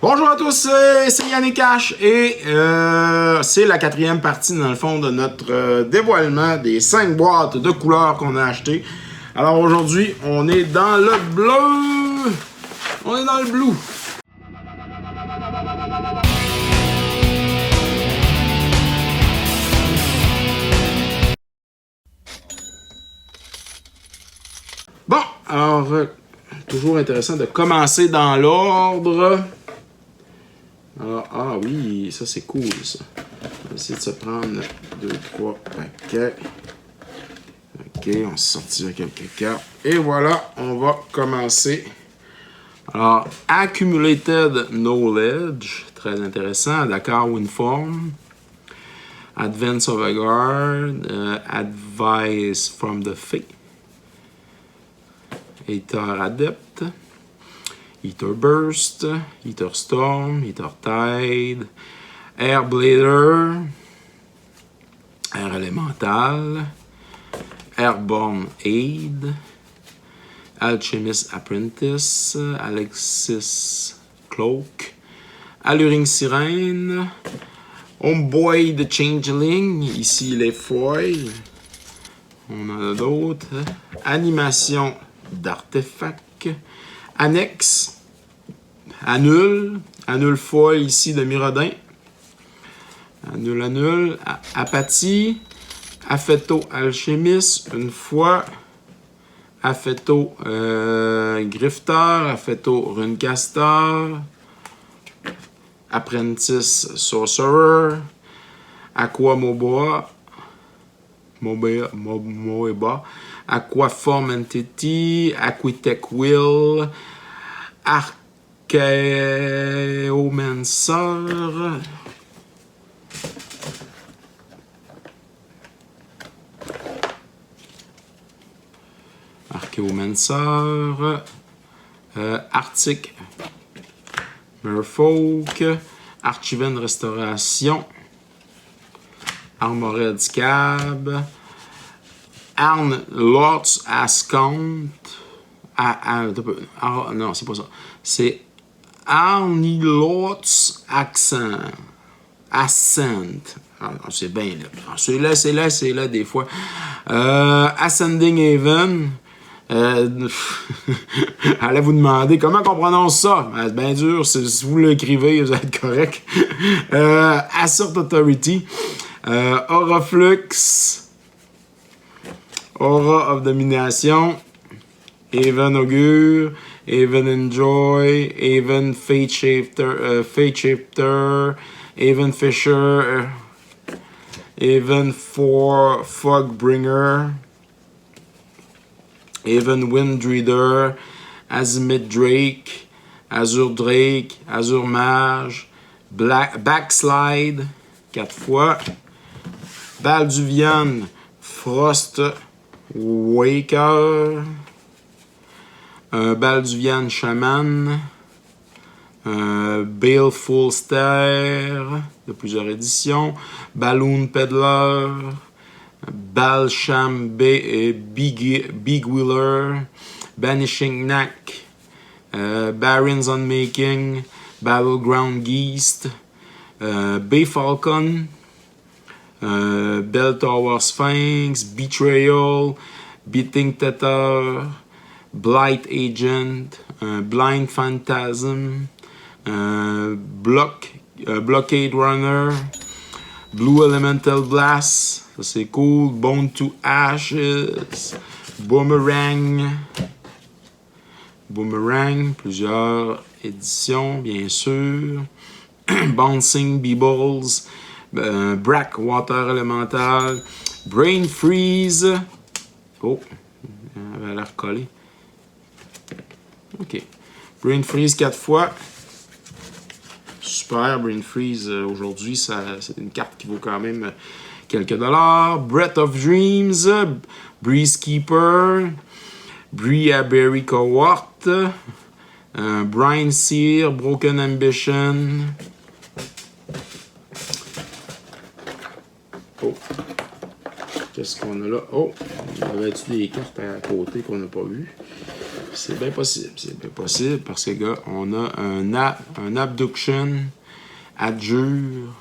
Bonjour à tous, c'est Yannick Cash et c'est la 4e partie dans le fond de notre dévoilement des 5 boîtes de couleurs qu'on a achetées. Alors aujourd'hui, on est dans le bleu, on est dans le blue. Bon, alors toujours intéressant de commencer dans l'ordre. Ah oui, ça c'est cool ça. On va essayer de se prendre 2, 3 paquets. Ok, on sortira quelques cartes. Et voilà, on va commencer. Alors, Accumulated Knowledge, très intéressant. Dakar Winform. Advance of a Guard. Advice from the Fae. Aether Adept. Aether Burst, Aether Storm, Aether Tide, Air Blader, Air Elemental, Airborne Aid, Alchemist Apprentice, Alexis Cloak, Alluring Sirène, Homeboy the Changeling, ici les foils, on en a d'autres, Animation d'artefacts, Annexe, Annule foil ici de Mirodin, Annule, Apathie, Affetto Alchemist, une fois, Affetto Grifter, Affetto Runecaster, Apprentice Sorcerer, Aqua Moeba, Aquaform Entity, Aquitech Will, Archaeomancer, Arctic Merfolk, Archiven Restauration, Armored Scab, Arn Lords Ascent. Non, c'est pas ça. C'est Arnilot's Ascent. C'est bien là. C'est là des fois. Ascending Haven. Allez vous demander comment on prononce ça. C'est bien dur. Si vous l'écrivez, vous êtes correct. Assert Authority. Auraflux. Aura of Domination, Haven Augure, Haven Enjoy, Haven Fate Shifter, Haven Fisher, Haven Fogbringer, Haven Windreader, Azimut Drake, Azure Drake, Azure Mage, Backslide, 4 fois, Balduvian, Frost Waker, Balduvian Shaman, Baleful Stare de plusieurs éditions, Balloon Peddler, Balsham Big Wheeler, Banishing Knack, Baron's Unmaking, Battleground Geist, Bay Falcon, Bell Tower Sphinx, Betrayal, Beating Tether, Blight Agent, Blind Phantasm, Blockade Runner, Blue Elemental Blast, ça c'est cool, Bone to Ashes, Boomerang, plusieurs éditions bien sûr, Bouncing Beebles, Brack Water Elemental, Brain Freeze. Oh, elle avait l'air collée. Ok. Brain Freeze 4 fois. Super, Brain Freeze aujourd'hui, c'est une carte qui vaut quand même quelques dollars. Breath of Dreams, Breeze Keeper, Berry Cohort, Brian Sear, Broken Ambition, Oh! Qu'est-ce qu'on a là? Oh! Il y avait-tu des cartes à côté qu'on n'a pas vues? C'est bien possible parce que, gars, on a un Abduction, Adjure,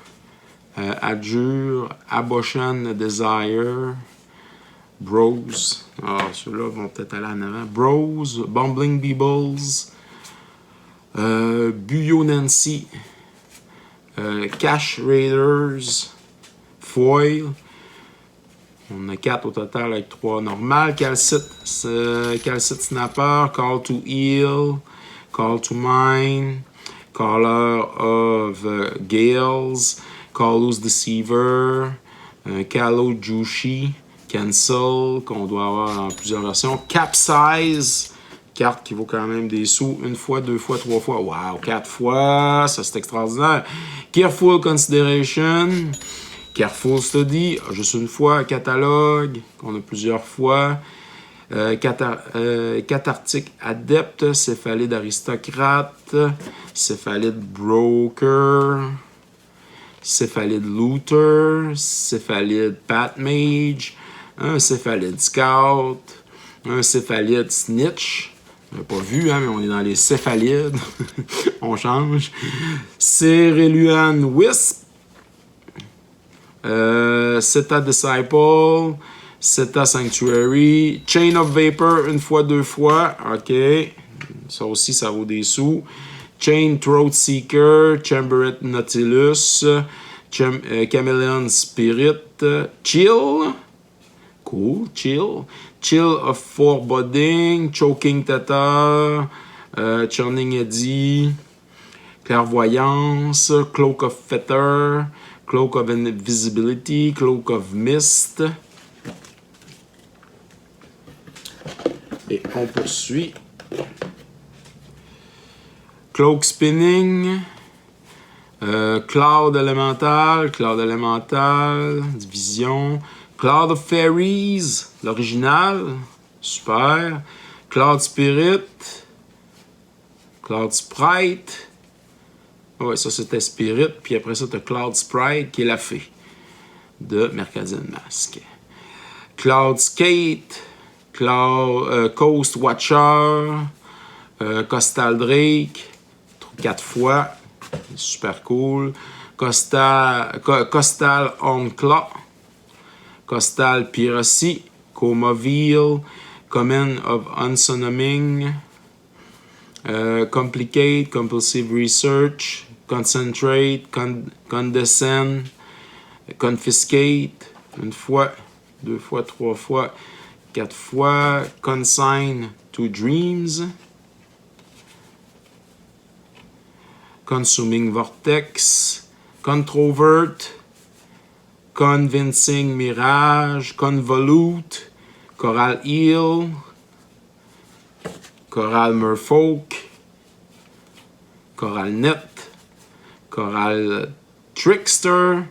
Abortion Desire, Bros. Ah, ceux-là vont peut-être aller en avant. Bros, Bumbling Beebles, Buyo Nancy, Cash Raiders, Foil. On a 4 au total avec 3 normales. Calcite Snapper, Call to Heal, Call to Mine, Caller of Gales, Callous Deceiver, Callow Jushi, Cancel, qu'on doit avoir dans plusieurs versions. Capsize, carte qui vaut quand même des sous. 1 fois, 2 fois, 3 fois. Wow, 4 fois, ça c'est extraordinaire. Careful Consideration. Careful Study, juste une fois. Catalogue, qu'on a plusieurs fois. Cathartic Adepte, Céphalide Aristocrate, Céphalide Broker, Céphalide Looter, Céphalide Pat Mage, un Céphalide Scout, un Céphalide Snitch. On n'a pas vu, hein, mais on est dans les céphalides. On change. Cerulean Wisp. Seta Disciple, Seta Sanctuary, Chain of Vapor, 1 fois, 2 fois, ok, ça aussi ça vaut des sous. Chain Throat Seeker, Chambered Nautilus, Chameleon Spirit, Chill, cool, Chill of Foreboding, Choking Tether, Churning Eddy, Clairvoyance, Cloak of Feather, Cloak of Invisibility, Cloak of Mist. Et on poursuit. Cloak Spinning, Cloud Elemental, Division, Cloud of Fairies, l'original, super. Cloud Spirit, Cloud Sprite. Ouais, ça c'était Spirit, puis après ça, tu as Cloud Sprite, qui est la fée de Mercadian Mask. Cloud Skate, Coast Watcher, Costal Drake, 4 fois, super cool. Costal Onclaw, Costal Piracy, Comaville, Command of Unsummoning, Complicate, Compulsive Research, Concentrate, Condescend, Confiscate, 1 fois, 2 fois, 3 fois, 4 fois, Consign to Dreams, Consuming Vortex, Controvert, Convincing Mirage, Convolute, Coral Eel, Coral Merfolk, Coral Net, Coral Trickster,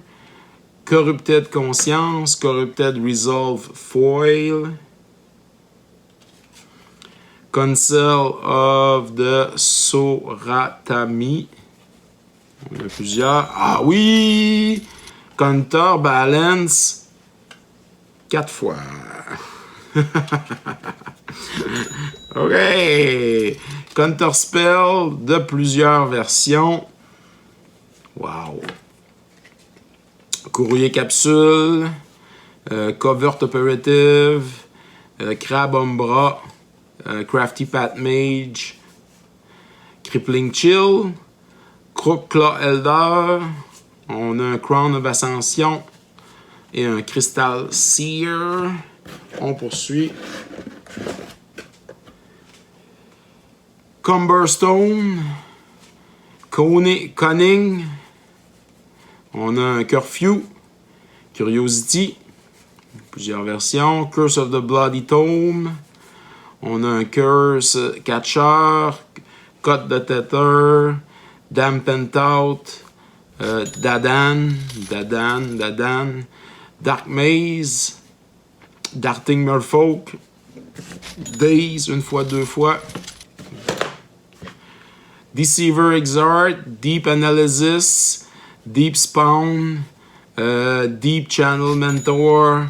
Corrupted Conscience, Corrupted Resolve Foil, Council of the Soratami. On a plusieurs. Ah oui! Counterbalance 4 fois. OK. Counterspell de plusieurs versions. Wow. Courrier capsule. Covert Operative. Crab Umbra. Crafty Pat Mage. Crippling Chill. Crook-Claw Elder. On a un Crown of Ascension. Et un Crystal Seer. On poursuit. Cumberstone, Cunning, on a un Curfew, Curiosity, plusieurs versions, Curse of the Bloody Tome, on a un Curse Catcher, Cut the Tether, Dampened Out, Dadan, Dark Maze, Darting Merfolk, Days, 1 fois, 2 fois, Deceiver Exhort, Deep Analysis, Deep Spawn, Deep Channel Mentor,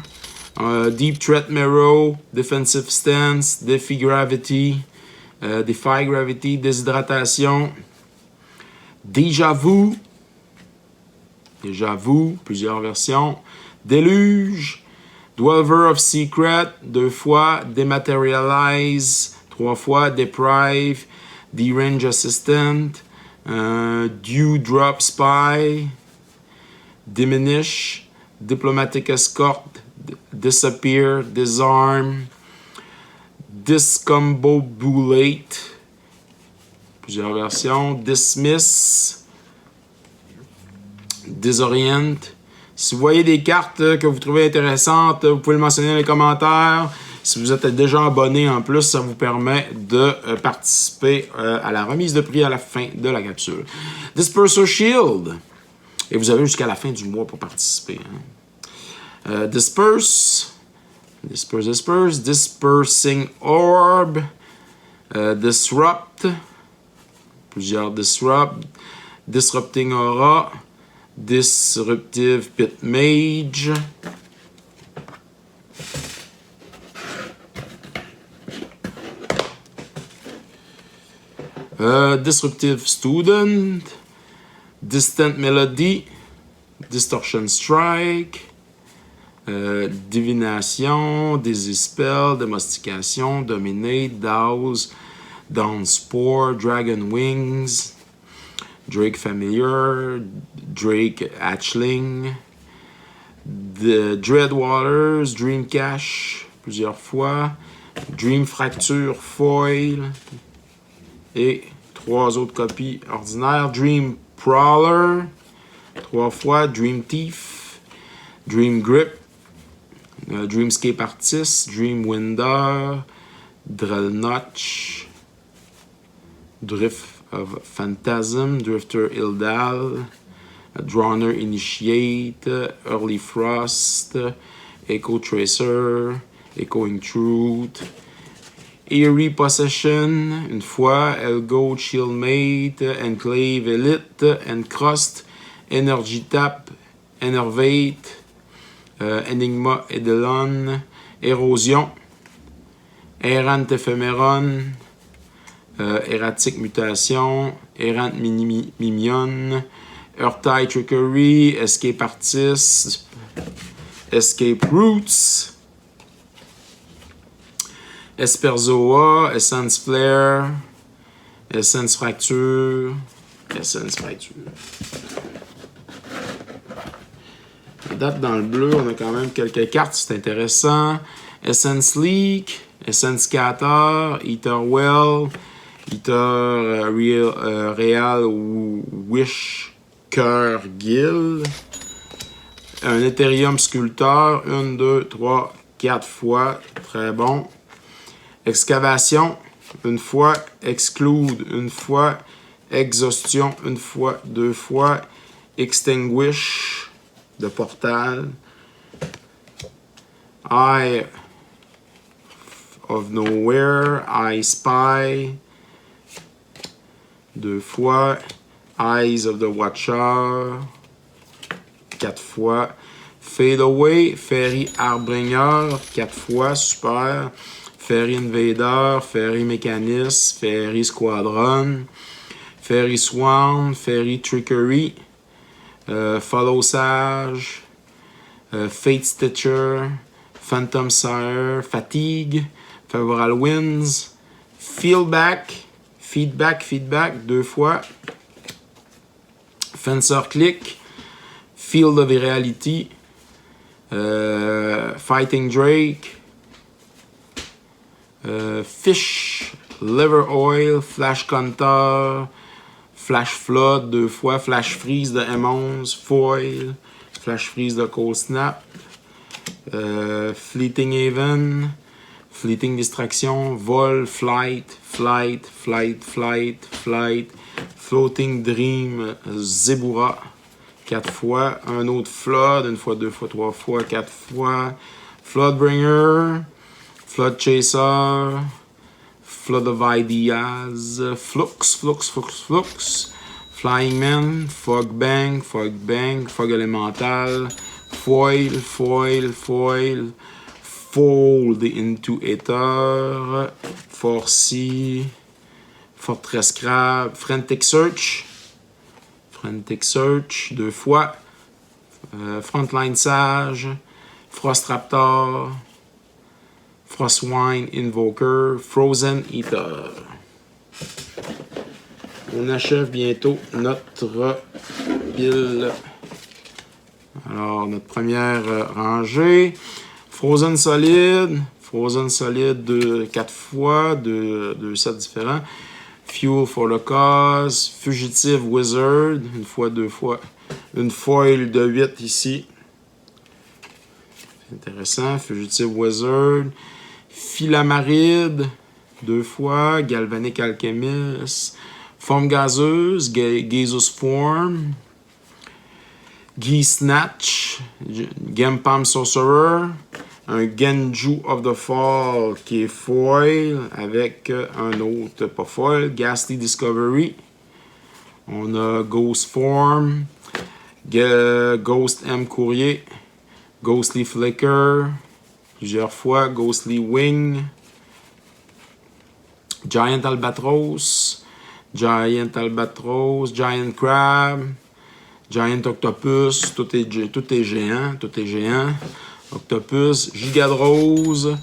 Deep Threat Mirror, Defensive Stance, Defy Gravity, Déshydratation, Déjà Vu, plusieurs versions, Déluge, Dweller of Secret, 2 fois, Dematerialize, 3 fois, Deprive, Derange Assistant, Dew Drop Spy, Diminish, Diplomatic Escort, Disappear, Disarm, Discombobulate, plusieurs versions, Dismiss, Disorient. Si vous voyez des cartes que vous trouvez intéressantes, vous pouvez le mentionner dans les commentaires. Si vous êtes déjà abonné en plus, ça vous permet de participer à la remise de prix à la fin de la capsule. Disperser Shield. Et vous avez jusqu'à la fin du mois pour participer. Hein. Disperse. Dispersing Orb. Disrupt. Plusieurs Disrupt. Disrupting Aura. Disruptive Pit Mage. Disruptive Student. Distant Melody. Distortion Strike. Divination. Dispel. Domestication. Dominate. Douse. Downspore. Dragon Wings. Drake Familiar, Drake Hatchling, The Dreadwaters, Dream Cache, plusieurs fois, Dream Fracture Foil, et 3 autres copies ordinaires, Dream Prowler, 3 fois, Dream Thief, Dream Grip, Dreamscape Artist, Dream Winder, Drellnotch, Drift of Phantasm, Drifter Ildal, Drowner Initiate, Early Frost, Echo Tracer, Echoing Truth, Eerie Possession, une fois, Elgo Shieldmate, Enclave Elite, Encrust, Energy Tap, Enervate, Enigma Edelon, Érosion, Errant Ephemeron, Erratic Mutation, Errant Mimion, Earthtide Trickery, Escape Artist, Escape Roots, Esperzoa, Essence Flare, Essence Fracture, Essence Fracture. Les dates dans le bleu, on a quand même quelques cartes, c'est intéressant. Essence Leak, Essence Scatter, Etherwell, Ether Real Wish Cœur Guild, un Ethereum Sculpteur, 1, 2, 3, 4 fois, très bon. Excavation, une fois. Exclude, une fois. Exhaustion, une fois, 2 fois. Extinguish, de portal. Eye of Nowhere, I Spy, 2 fois. Eyes of the Watcher, 4 fois. Fade Away, Fairy Harbinger, 4 fois, super. Fairy Invader, Fairy Mécaniste, Fairy Squadron, Fairy Swarm, Fairy Trickery, Follow Sage, Fate Stitcher, Phantom Sire, Fatigue, Favorable Winds, Feedback, 2 fois. Fencer Click, Field of Reality, Fighting Drake, Fish, Liver Oil, Flash Counter, Flash Flood 2 fois, Flash Freeze de M11, Foil, Flash Freeze de Cold Snap, Fleeting Haven, Fleeting Distraction, Vol, Flight, Floating Dream, Zebura, 4 fois, un autre Flood, 1 fois, 2 fois, 3 fois, 4 fois, Floodbringer, Flood Chaser, Flood of Ideas, Flux, Flying Man, Fog Bang, Fog Elemental, Foil, Fold into Ether, Forcy, Fortress Crab, Frantic Search, 2 fois, Frontline Sage, Frost Raptor, Frostwine Invoker, Frozen Eater. On achève bientôt notre pile. Alors, notre première rangée. Frozen Solid de 4 fois, de 2 sets différents. Fuel for the Cause, Fugitive Wizard, 1 fois, 2 fois. Une foil de 8 ici. Intéressant. Fugitive Wizard. Philamaride, 2 fois. Galvanic Alchemist. Forme gazeuse, Gaseous Form. Geese Snatch, Gempalm Sorcerer. Un Genju of the Fall qui est foil avec un autre pas foil. Ghastly Discovery. On a Ghost Form. Ghost M. Courrier. Ghostly Flicker. Plusieurs fois. Ghostly Wing. Giant Albatros. Giant Crab, Giant Octopus, tout est géant. Octopus, Gigadrose.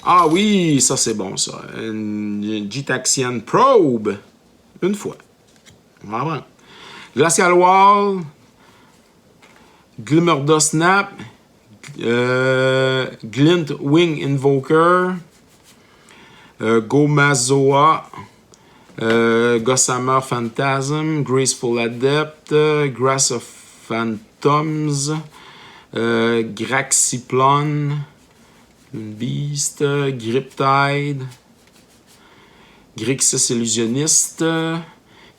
Ah oui, ça c'est bon ça. Une Gitaxian Probe, 1 fois. Vraiment. Glacial Wall, Glimmerda Snap, Glint Wing Invoker, Gomazoa. Gossamer Phantasm, Graceful Adept, Grass of Phantoms, Graxiplon, Beast, Griptide, Grixis Illusionniste,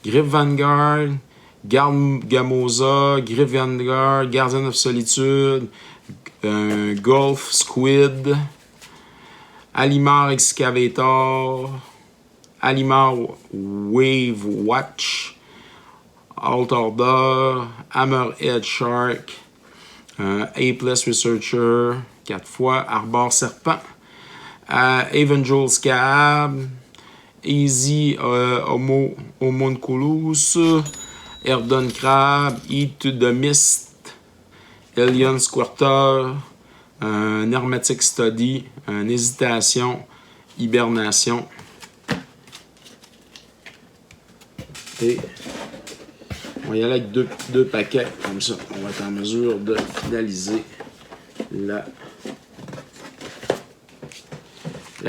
Grip Vanguard, Gamosa, Grip Vanguard, Guardian of Solitude, Golf Squid, Alimar Excavator, Alimar Wave Watch, Alt Order, Hammerhead Shark, Apeless Researcher, 4 fois, Arbor Serpent, Evangel Scab, Easy Homunculus, Erdon Crab, Eat to the Mist, Alien Squirter, un Hermetic Study, un Hésitation, Hibernation. Et on va y aller avec deux paquets, comme ça. On va être en mesure de finaliser la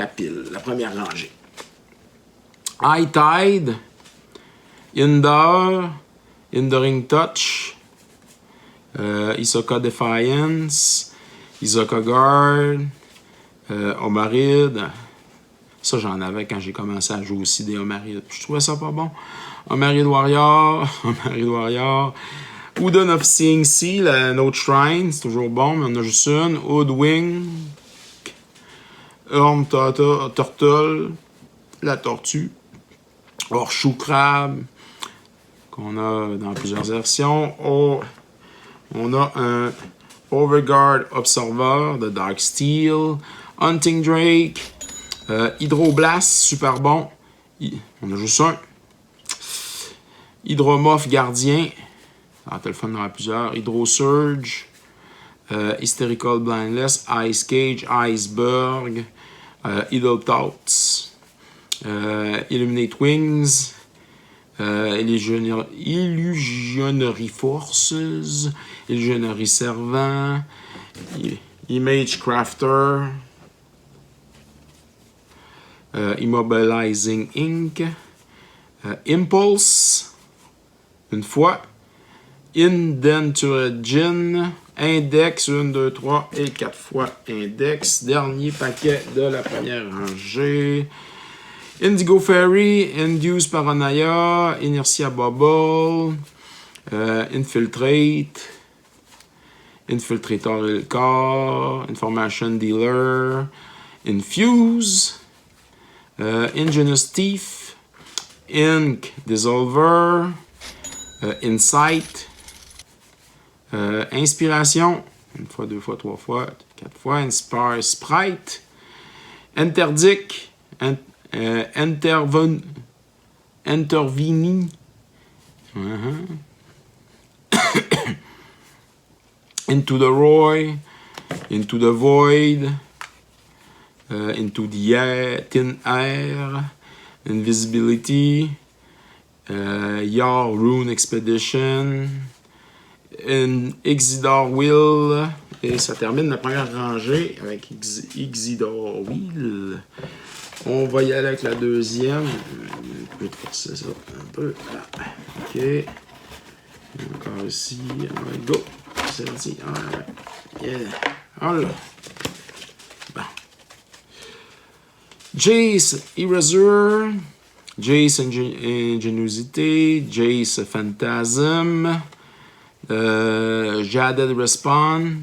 pile, la première rangée. High Tide, Hindering Touch, Isoka Defiance, Isoka Guard, Omaride. Ça, j'en avais quand j'ai commencé à jouer aussi des Omarides. Je trouvais ça pas bon. Omaride Warrior. Udon of Seeing Sea, la Note Shrine, c'est toujours bon, mais on a juste une. Hoodwing. Horn Turtle. La tortue. Horseshoe Crab. Qu'on a dans plusieurs versions. On a un Overguard Observer de Dark Steel. Hunting Drake. Hydroblast, super bon. On a juste un. Hydromorph Gardien. Ah, t'as le fun dans plusieurs. Hydrosurge. Hysterical Blindless. Ice Cage. Iceberg. Idle Thoughts. Illuminate Wings. Illusionary Forces. Illusionary Servant. Image Crafter. Immobilizing Ink. Impulse. 1 fois. Indenturagin. Index. 1, 2, 3 et 4 fois Index. Dernier paquet de la première rangée. Indigo Fairy. Induce Paranoia. Inertia Bubble. Infiltrate. Infiltrator Ilkar. Information Dealer. Infuse. Ingenious Thief, Ink Dissolver, Insight. Inspiration. Une fois, deux fois, trois fois, quatre fois. Inspire Sprite. Interdict. Intervini. Into the Roy. Into the Void. Into the air. Thin Air. Invisibility. Yar Rune Expedition. Exidor Will. Et ça termine la première rangée avec Exidor Will. On va y aller avec la deuxième. Je peux forcer ça un peu. Voilà. OK. Encore ici. Right, go. C'est parti. Right. Yeah. Voilà. Bon. Jace Eraser. Jace Ingéniosité. Jace Phantasm. Jaded Respawn.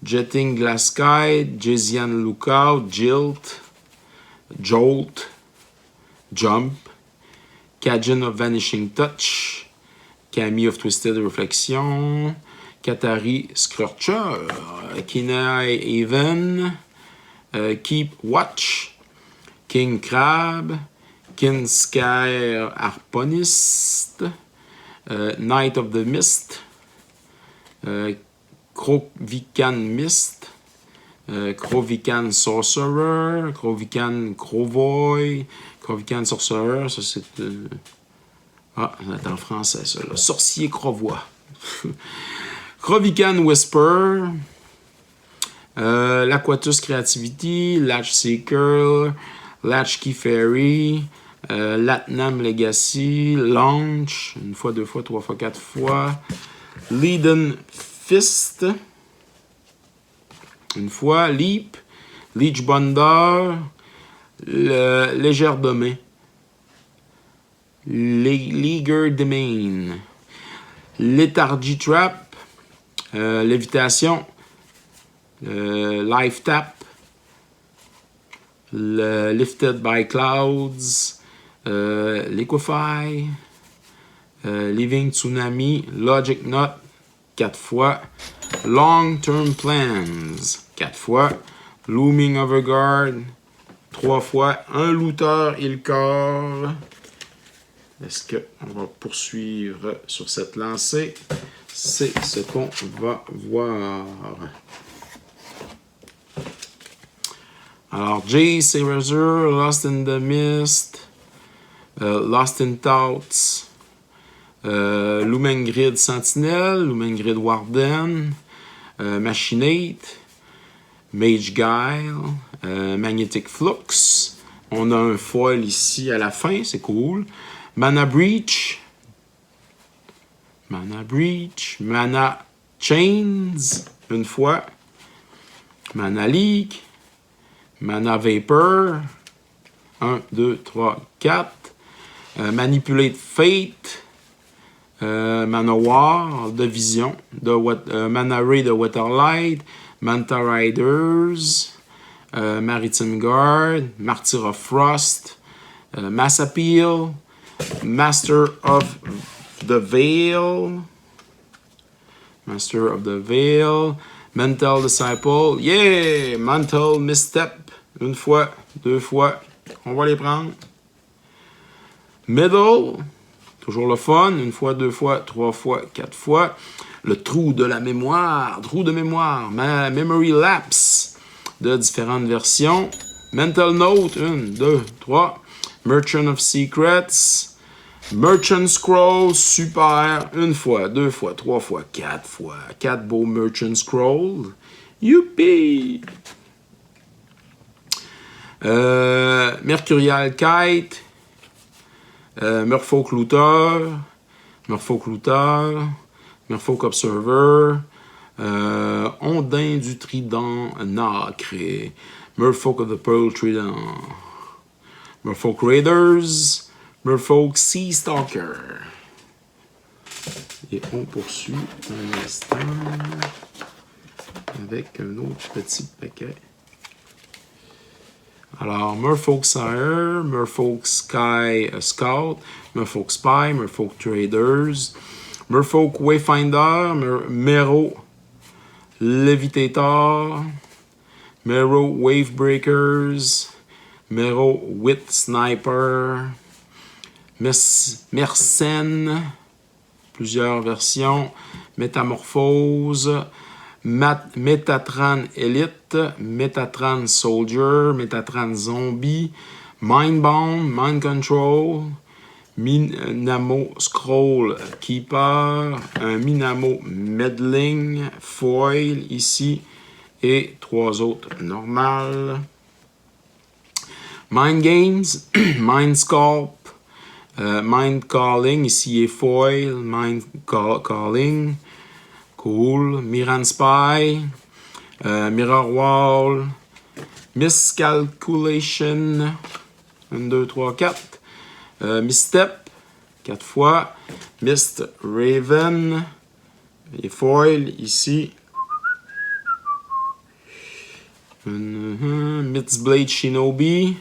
Jetting Glass Sky. Jesian Lookout. Jolt. Jump. Cajun of Vanishing Touch. Kami of Twisted Reflection. Katari Scorcher. Kinai Haven. Keep Watch. King Crab. Kinskare Harponist. Knight of the Mist. Krovikan Mist. Krovikan Sorcerer. Krovikan Krovoy. Krovikan Sorcerer. Ça, c'est. Ah, c'est en français, ça. Là. Sorcier Crovois. Krovikan Whisper. L'Aquatus Creativity. Latch Seeker. Latchkey Fairy. Latnam Legacy. Launch. Une fois, deux fois, trois fois, quatre fois. Leaden Fist. Une fois. Leap. Leech Bonder. Légère de main. Leaguer Domain. Lethargy Trap. Lévitation. Life Tap. Lifted by Clouds. Liquefy. Living Tsunami. Logic Knot. 4 fois. Long Term Plans. 4 fois. Looming Overguard. 3 fois. Un looter Ilkor. Est-ce qu'on va poursuivre sur cette lancée? C'est ce qu'on va voir. Alors, Jace Eraser, Lost in the Mist, Lost in Thoughts, Lumengrid Sentinel, Lumengrid Warden, Machinate, Mage Guile, Magnetic Flux. On a un foil ici à la fin, c'est cool. Mana Breach, Mana Chains, une fois. Mana Leak, Mana Vapor, 1, 2, 3, 4. Manipulate Fate, Mana War de Vision, Mana Ray de Waterlight, Manta Riders, Maritime Guard, Martyr of Frost, Mass Appeal, Master of the Veil, Mental Disciple, yeah! Mental Misstep, une fois, deux fois, on va les prendre. Middle, toujours le fun, une fois, deux fois, trois fois, quatre fois. Le trou de mémoire, Memory Lapse, de différentes versions. Mental Note, 1, 2, 3. Merchant of Secrets. Merchant Scroll, super. Une fois, deux fois, trois fois, quatre fois. 4 beaux Merchant Scroll. Youpi! Mercurial Kite. Merfolk Looter. Merfolk Observer. Ondin du Trident Nacré. Merfolk of the Pearl Trident. Merfolk Raiders. Merfolk Sea Stalker. Et on poursuit un instant avec un autre petit paquet. Alors, Merfolk Sire, Merfolk Sky Scout, Merfolk Spy, Merfolk Traders, Merfolk Wayfinder, Mero Levitator, Mero Wavebreakers, Mero Wit Sniper, Mersenne, plusieurs versions, Métamorphose, Metatran Elite, Metatran Soldier, Metatran Zombie, Mindbound, Mind Control, Minamo Scroll Keeper, un Minamo Meddling, Foil ici, et 3 autres normales. Mind Games, Mind Sculpt, Mind Calling, ici est Foil, Mind Calling, cool, Miran Spy, Mirror Wall, Miscalculation, 1, 2, 3, 4, Misstep, 4 fois, Mist Raven, et Foil ici, Mistblade Shinobi,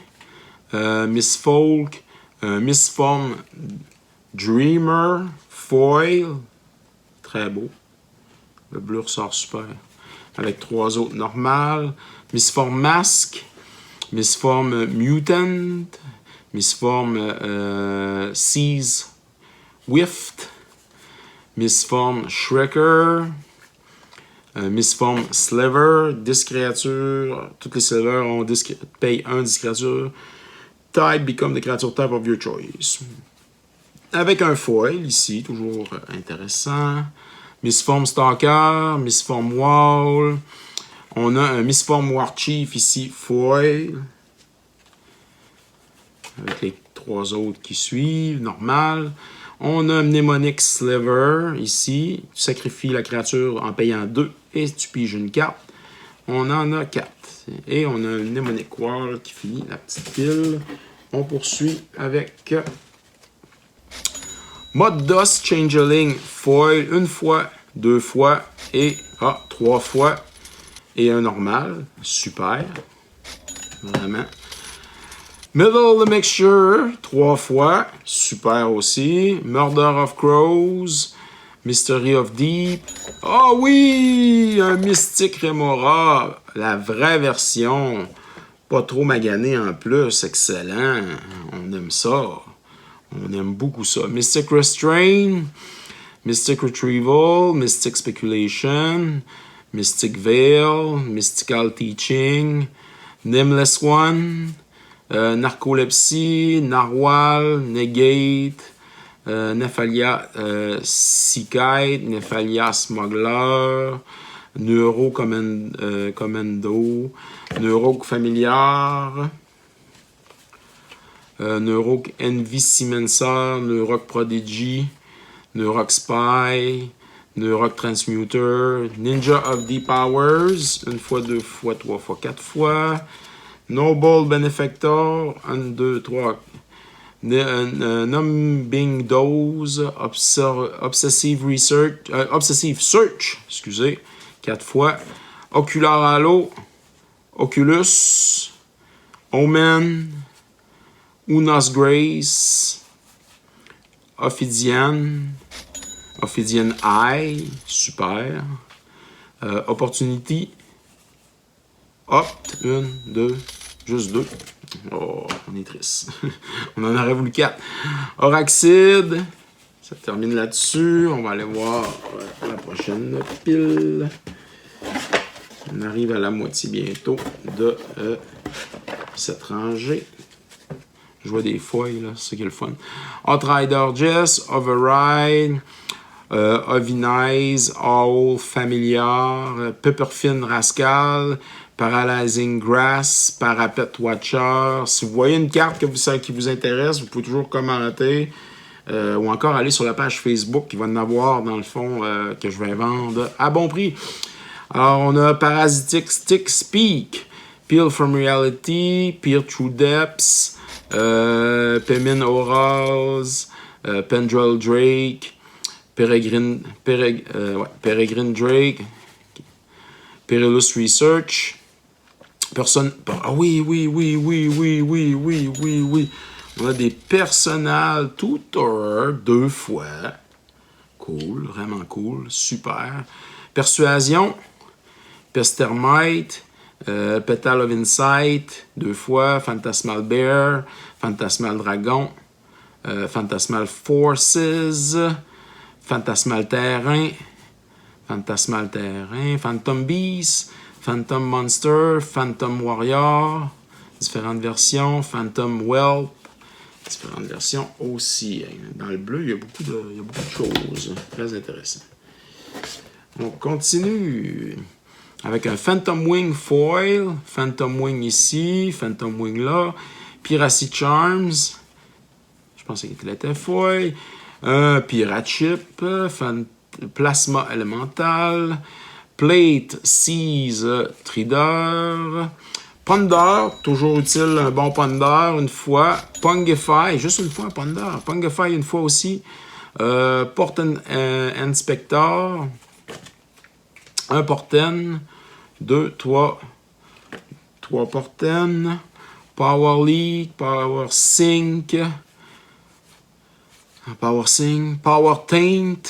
Mistfolk, Mistform Dreamer, Foil, très beau. Le bleu ressort super. Avec 3 autres normales. Mistform Mask, Mistform Mutant, Mistform Seize Wift, Mistform Shrekker, Mistform Sliver, 10 créatures. Toutes les slivers payent 1 10 créatures. Type become the creature type of your choice. Avec un foil ici, toujours intéressant. Mistform Stalker, Mistform Wall. On a un Mistform Warchief ici, foil. Avec les 3 autres qui suivent, normal. On a un Mnemonic Sliver ici. Tu sacrifies la créature en payant 2 et tu piges une carte. On en a 4. Et on a un Mnemonic Wall qui finit la petite pile. On poursuit avec Moddos Changeling Foil, 1 fois, 2 fois et 3 fois. Et un normal. Super. Vraiment. Middle the Mixture, 3 fois. Super aussi. Murder of Crows. Mystery of Deep. Ah oui! Un Mystic Remora. La vraie version. Pas trop magané en plus. Excellent. On aime ça. On aime beaucoup ça. Mystic Restraint. Mystic Retrieval. Mystic Speculation. Mystic Veil. Mystical Teaching. Nameless One. Narcolepsy. Narwhal. Negate. Nephalia Psychite, Nephalia Smuggler, Neuro Commando, Neuro Familiar, Neuro Envy Simencer, Neuroc Prodigy, Neuroc Spy, Neuroc Transmuter, Ninja of the Powers, 1 fois, 2 fois, 3 fois, 4 fois, Noble Benefactor, 1, 2, 3, Numbing Dose, Obsessive Search, excusez, 4 fois, Ocular Halo, Oculus, Omen, Unas Grace, Ophidian Eye, super, Opportunity, Opt, 1, 2, juste 2. Oh, on est triste. On en aurait voulu 4. Oraxide. Ça termine là-dessus. On va aller voir la prochaine pile. On arrive à la moitié bientôt de cette rangée. Je vois des foils, là. C'est ça qui est le fun. Outrider Jess, Override, Ovinize, Owl, Familiar, Pepperfin Rascal, Paralyzing Grass, Parapet Watcher. Si vous voyez une carte qui vous intéresse, vous pouvez toujours commenter ou encore aller sur la page Facebook qui va en avoir dans le fond que je vais vendre à bon prix. Alors, on a Parasitic Stick Speak, Peel from Reality, Peer Through Depths, Pemin Auras, Pendrel Drake, Peregrine Drake, Perilous Research, Ah oui, oui, oui, oui, oui, oui, oui, oui, oui. On a des personal tutor 2 fois. Cool, vraiment cool, super. Persuasion, Pestermite, Petal of Insight, 2 fois. Phantasmal Bear, Phantasmal Dragon, Phantasmal Forces, Phantasmal Terrain, Phantom Beast, Phantom Monster, Phantom Warrior, différentes versions, Phantom Whelp, différentes versions aussi. Dans le bleu, il y a beaucoup de choses. Très intéressant. On continue avec un Phantom Wing Foil, Phantom Wing ici, Phantom Wing là, Piracy Charms, je pensais qu'il était foil, un Pirate Ship, Plasma Elemental, Plate Seas Trader, Ponder, toujours utile, un bon Ponder, une fois. Pungify, juste une fois un Ponder. Pungify, une fois aussi. Porten Inspector, un Porten, 2, 3 Porten, Power Leak, Power Sync, Power Taint,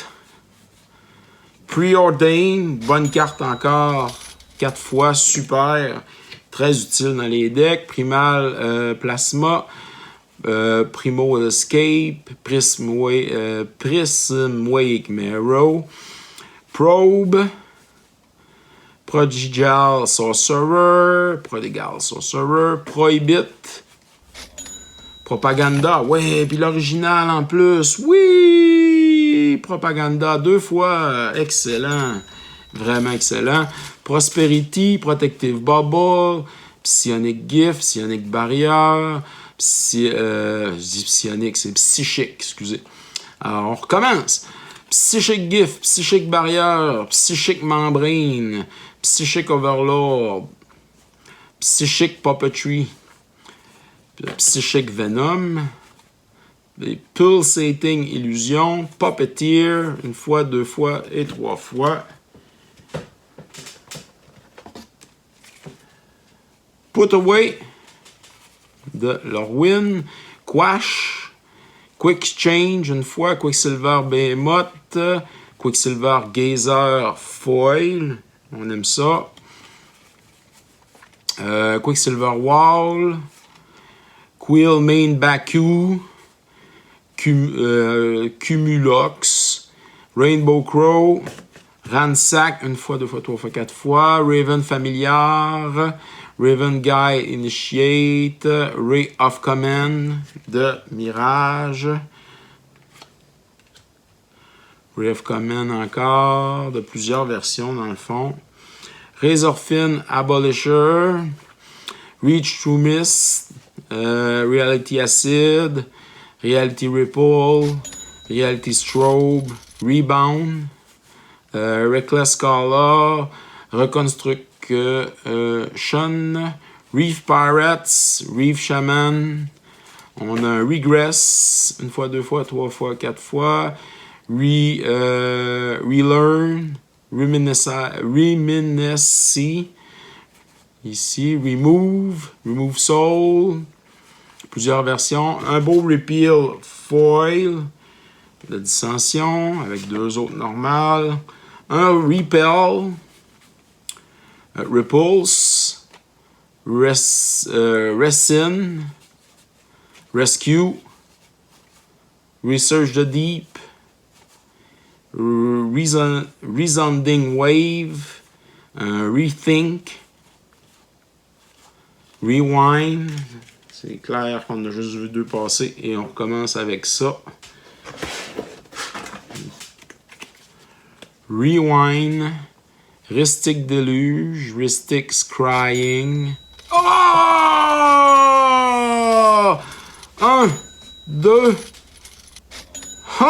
Preordain, bonne carte encore, 4 fois, super, très utile dans les decks. Primal Plasma, Primo Escape, Prism Wake Marrow, Probe, Prodigal Sorcerer, Prohibit, Propaganda, ouais, puis l'original en plus, oui, Propaganda, 2 fois, excellent, vraiment excellent. Prosperity, Protective Bubble, Psionic Gift, Psionic Barrière, je dis Psionic, c'est Psychic, excusez. Alors, on recommence. Psychic Gift, Psychic Barrière, Psychic Membrane, Psychic Overlord, Psychic Puppetry, Psychic Venom, Pulsating Illusion, Puppeteer, 1 fois, 2 fois et 3 fois. Put Away de Lorwyn, Quash, Quick Exchange, 1 fois, Quicksilver Behemoth, Quicksilver Gazer Foil, on aime ça. Quicksilver Wall, Quill Main Baku, Cumulox, Rainbow Crow, Ransack, 1 fois, 2 fois, 3 fois, 4 fois, Raven Familiar, Raven Guy Initiate, Ray of Command de Mirage, Ray of Command encore, de plusieurs versions dans le fond, Razorfin Abolisher, Reach Through Mist, Reality Acid, Reality Ripple, Reality Strobe, Rebound, Reckless Caller, Reconstruction, Reef Pirates, Reef Shaman. On a un Regress, 1 fois, 2 fois, 3 fois, 4 fois. Relearn, Reminisce. Ici, Remove Soul. Plusieurs versions. Un beau Repeal Foil de dissension avec 2 autres normales. Un Repel, Repulse, Resin, Rescue, Research the Deep, Resounding Wave, Rethink, Rewind. C'est clair qu'on a juste vu 2 passer et on recommence avec ça. Rewind, Ristic Deluge, Ristic Scrying. Oh! 1, 2. Oh!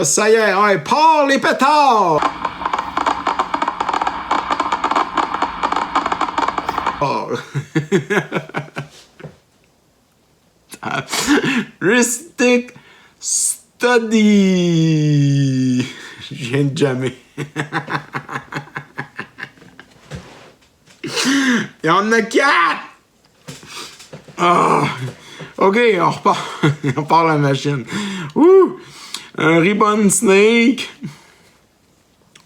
Ça y est, ouais, part les pétards! Oh. Ristic Study. Je viens de jammer. Il y en a 4! Ah! OK, on repart. On part la machine. Ouh! Un Ribbon Snake.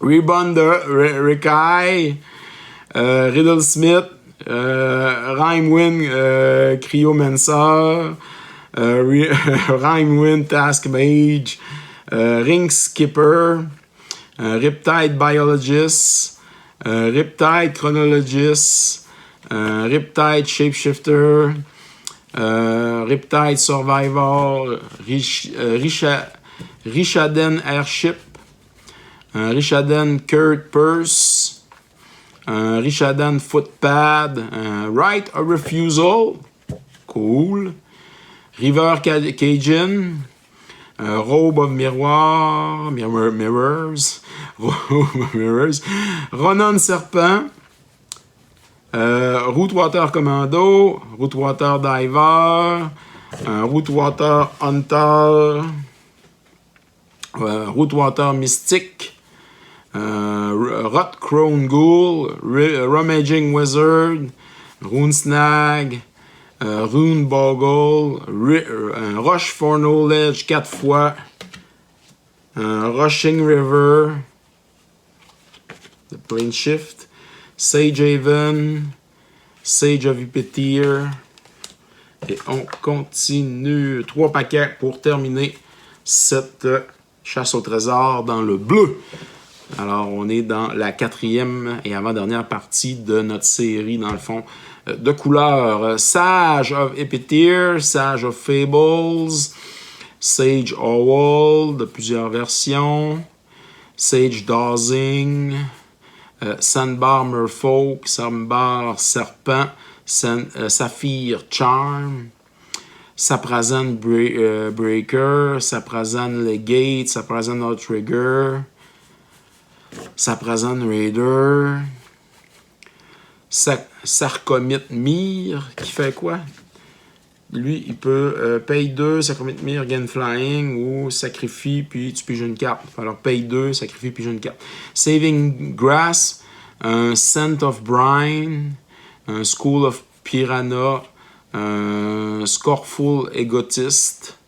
Ribbon de Rikai. Riddle Smith. Rhymewind Cryomancer. Rhymewind Task Mage. Ring Skipper. Riptide Biologist. Riptide Chronologist. Riptide Shapeshifter. Riptide Survivor. Rishaden Airship. Rishaden Kurt Purse. Rishaden Footpad. Right of Refusal. Cool. River Cajun. Robe of Mirrors. Ronan Serpent. Rootwater Commando. Rootwater Diver. Rootwater Hunter. Rootwater Mystic. Rot Crown Ghoul. Rummaging Wizard. Rune Snag. Rune Boggle. Rush for Knowledge 4 fois. Rushing River. The Plane Shift. Sage Haven. Sage of Upetir. Et on continue. 3 paquets pour terminer cette chasse au trésor dans le bleu. Alors, on est dans la 4e et avant-dernière partie de notre série, dans le fond, de couleurs. Sage of Upetir, Sage of Fables, Sage Owl, de plusieurs versions, Sage Dawsing, Sandbar Merfolk, Sandbar Serpent, Saphir Charm, Saprazan Breaker, Saprazan Legate, Saprazan Outrigger, Saprazan Raider, Sarcomite Myr, qui fait quoi? Lui, il peut paye 2, Sarcomite Myr, gain flying, ou sacrifie, puis tu piges une carte. Alors, paye 2, sacrifie, pige une carte. Saving Grass, un Scent of Brine, un School of Piranha, un Scoreful Egotist,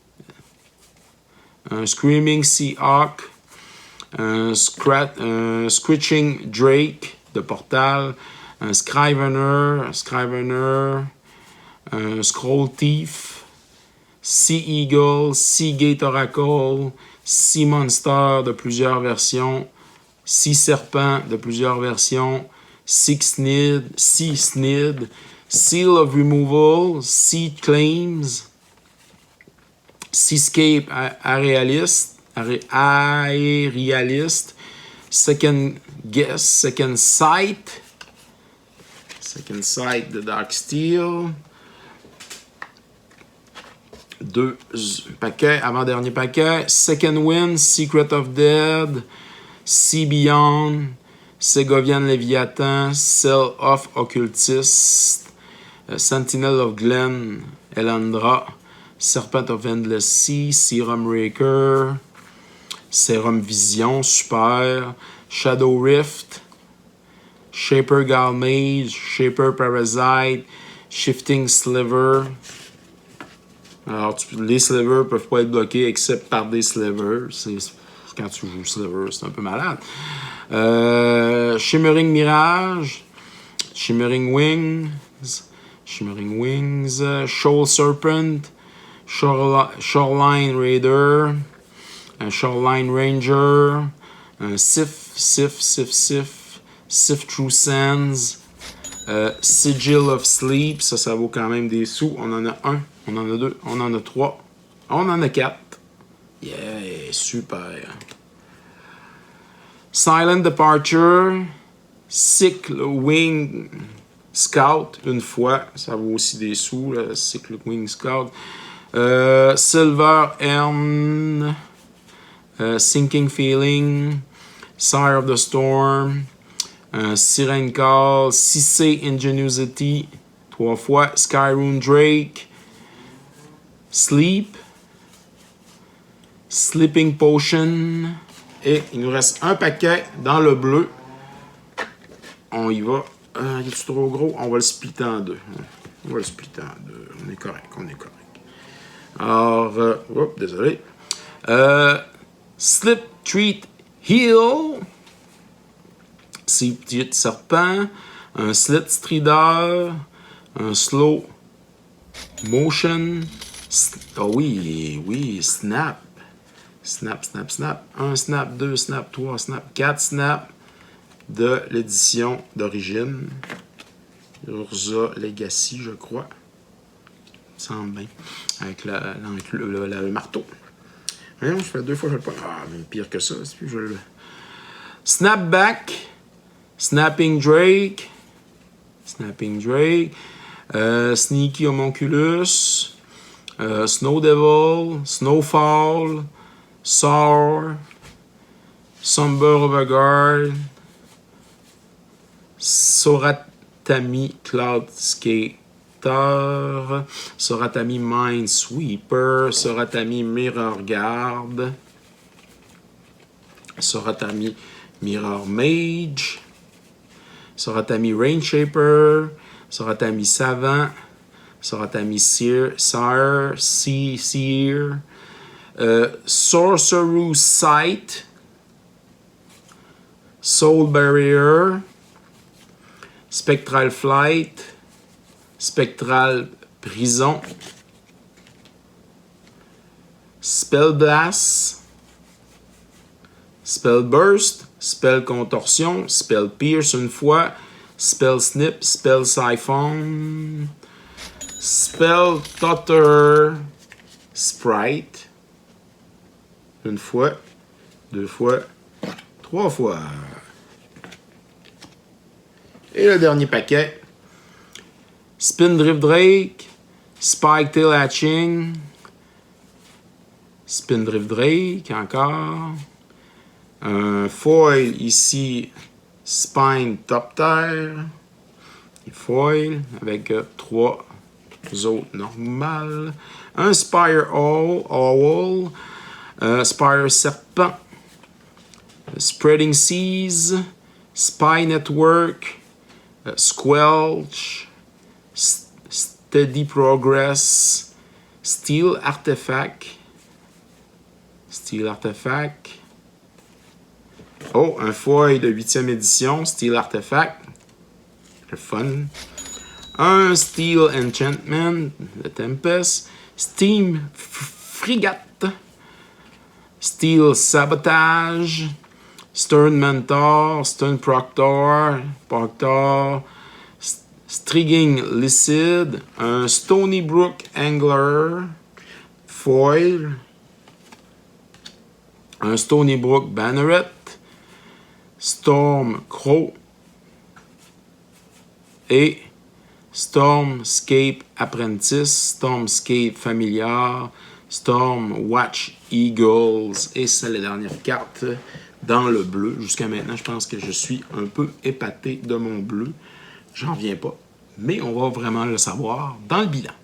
un Screaming Sea Hawk, un Screeching Drake de Portal, un Scrivener, un Scroll Thief, Sea Eagle, Sea Gate Oracle, Sea Monster de plusieurs versions, Sea Serpent de plusieurs versions, Sea Snid, Seal of Removal, Sea Claims, Seascape Aerialist, Second Guess, Second Sight de Darksteel, 2 paquets, avant-dernier paquet, Second Wind, Secret of Dead, Sea Beyond, Segovian Leviathan, Cell of Occultist, Sentinel of Glen, Elandra, Serpent of Endless Sea, Serum Raker, Serum Vision, super, Shadow Rift, Shaper Galmage, Shaper Parasite, Shifting Sliver. Alors, les slivers peuvent pas être bloqués except par des slivers. Quand tu joues sliver, c'est un peu malade. Shimmering Mirage, Shimmering Wings, Shoal Serpent, Shoreline Raider, Shoreline Ranger, Sif True Sands, Sigil of Sleep, ça vaut quand même des sous. On en a 1, on en a 2, on en a 3, on en a 4. Yeah, super. Silent Departure, Cycle Wing Scout, une fois, ça vaut aussi des sous, là, Cycle Wing Scout. Silver Helm, Sinking Feeling, Sire of the Storm, Siren Call, Cissé Ingenuity, 3 fois, Skyrune Drake, Sleep, Sleeping Potion, et il nous reste un paquet dans le bleu. On y va il est trop gros? On va le splitter en deux. On va le splitter en deux. On est correct, on est correct. Alors, désolé. Slip Treat Heel. Petit serpent. Un Slit Strider. Un Slow Motion. Oh oui, Snap. Snap. Un Snap, 2 Snap, 3 Snap, 4 Snap de l'édition d'origine. Urza Legacy, je crois. Ça me semble bien. Avec le marteau. Voyons, je fais 2 fois, je le pas. Ah, mais pire que ça. Je le... Snapback. Snapping Drake. Sneaky Homunculus. Snow Devil. Snowfall. Sour. Somber Overguard. Soratami Cloudskater. Soratami Minesweeper. Soratami Mirror Guard. Soratami Mirror Mage. Soratami Rainshaper. Soratami Savant. Soratami Seer. Sorcerer's Sight. Soul Barrier. Spectral Flight. Spectral Prison. Spell Blast. Spell Burst. Spell Contorsion. Spell Pierce une fois. Spell Snip. Spell Siphon. Spell Totter. Sprite. Une fois. 2 fois. 3 fois. Et le dernier paquet. Spindrift Drake. Spike-tail Hatching. Spindrift Drake encore. Un foil ici. Spine Top Terre. Foil avec 3 autres normales. Un Spire Owl. Spire Serpent. Spreading Seas. Spy Network. Squelch. Steady Progress. Steel Artifact. Oh, un foil de 8e édition. Steel Artifact. Le fun. Un Steel Enchantment. Le Tempest. Steam Frigate. Steel Sabotage. Stern Mentor. Stern Proctor. Strigging Licid. Un Stony Brook Angler. Foil. Un Stony Brook Banneret. Storm Crow. Et Stormscape Apprentice. Stormscape Familiar. Storm Watch Eagles. Et c'est la dernière carte dans le bleu. Jusqu'à maintenant, je pense que je suis un peu épaté de mon bleu. J'en viens pas. Mais on va vraiment le savoir dans le bilan.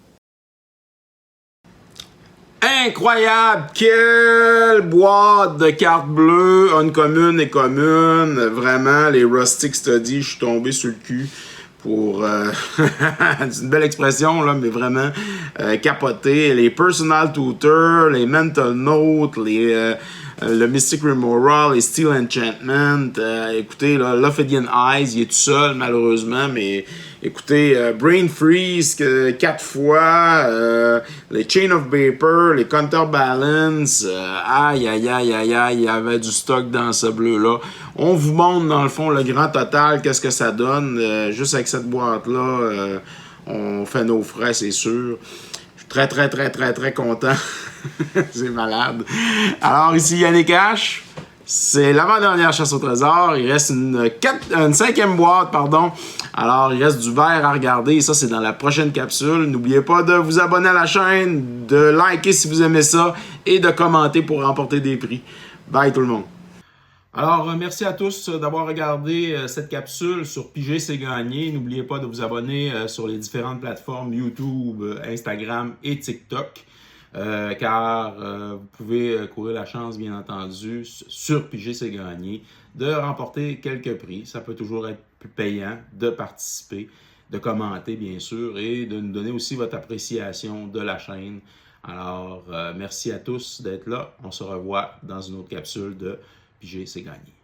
Incroyable! Quelle boîte de cartes bleues, uncommon et commune. Vraiment, les Rustic Studies, je suis tombé sur le cul pour... c'est une belle expression, là, mais vraiment capoté. Les Personal Tutor, les Mental Note, le Mystic Remoral, les Steel Enchantment. Écoutez, là, Lophidian Eyes, il est tout seul, malheureusement, mais... Écoutez, Brain Freeze 4 fois, les Chain of Vapor, les Counterbalance, aïe, il y avait du stock dans ce bleu-là. On vous montre dans le fond le grand total, qu'est-ce que ça donne. Juste avec cette boîte-là, on fait nos frais, c'est sûr. Je suis très content. C'est malade. Alors ici, Yannick H. C'est l'avant-dernière chasse au trésor. Il reste une 5e boîte, pardon. Alors, il reste du vert à regarder. Et ça, c'est dans la prochaine capsule. N'oubliez pas de vous abonner à la chaîne, de liker si vous aimez ça et de commenter pour remporter des prix. Bye tout le monde. Alors, merci à tous d'avoir regardé cette capsule sur Piger c'est gagné. N'oubliez pas de vous abonner sur les différentes plateformes YouTube, Instagram et TikTok. car vous pouvez courir la chance, bien entendu, sur Piger c'est gagné, de remporter quelques prix. Ça peut toujours être plus payant de participer, de commenter, bien sûr, et de nous donner aussi votre appréciation de la chaîne. Alors, merci à tous d'être là. On se revoit dans une autre capsule de Piger c'est gagné.